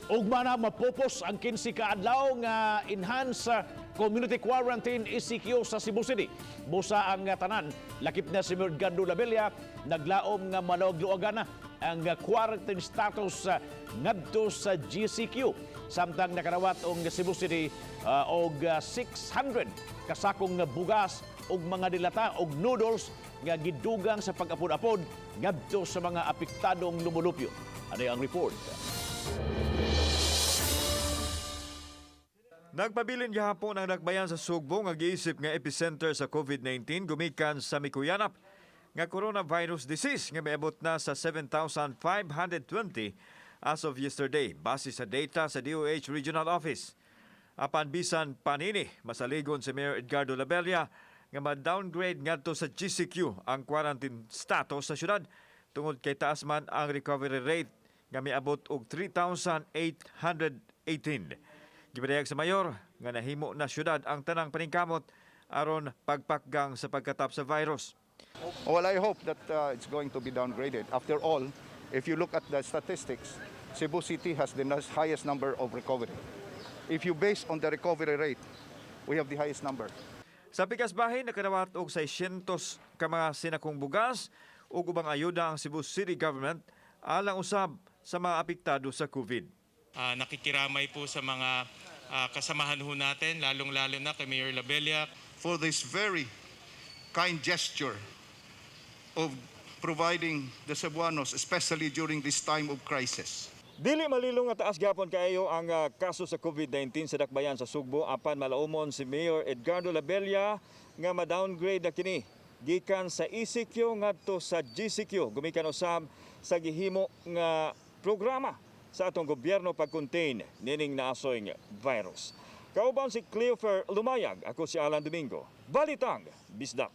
Ugma na mapupos ang 15 ka adlaw nga enhanced community quarantine ECQ sa Cebu City. Busa ang tanan, lakip na si Edgardo Labella, naglaom nga manogluagan na ang quarantine status ngadto sa GCQ. Samtang nakarawat ang Cebu City og 600 kasakong bugas og mga dilata og noodles nga gidugang sa pag-apod-apod ngadto sa mga apektadong lumulupyo. Ano ang report? Magpabiling gihapon ang nagbayan sa Sugbo nga giisip nga epicenter sa COVID-19 gumikan sa Mikuyanap nga coronavirus disease nga miabot na sa 7,520 as of yesterday base sa data sa DOH Regional Office. Apan bisan panini masaligon si Mayor Edgardo Labella nga ma-downgrade ngadto sa GCQ ang quarantine status sa syudad tungod kay taas man ang recovery rate nga miabot og 3,818. Gibadayag sa mayor nga nahimo na syudad ang tanang paningkamot aron pagpakgang sa pagkatap sa virus. Well, I hope that it's going to be downgraded. After all, if you look at the statistics, Cebu City has the highest number of recovery. If you base on the recovery rate, we have the highest number. Sa pikas bahin, nakadawat og 600 ka mga sinakong bugas ug ubang ayuda ang Cebu City Government alang usab sa mga apektado sa COVID. Nakikiramay po sa mga kasamahan ho natin, lalong-lalo na kay Mayor Labella. For this very kind gesture of providing the Cebuanos, especially during this time of crisis. Dili malilong nga taas gapon kaayo ang kaso sa COVID-19 sa dakbayan sa Sugbo apan malaumon si Mayor Edgardo Labella nga ma-downgrade na kini gikan sa ECQ ngadto sa GCQ gumikan usab sa gihimo nga programa sa atong gobyerno pag-contain nining naasoy virus. Kauban si Cleofer Lumayag, ako si Alan Domingo, Balitang Bisdak.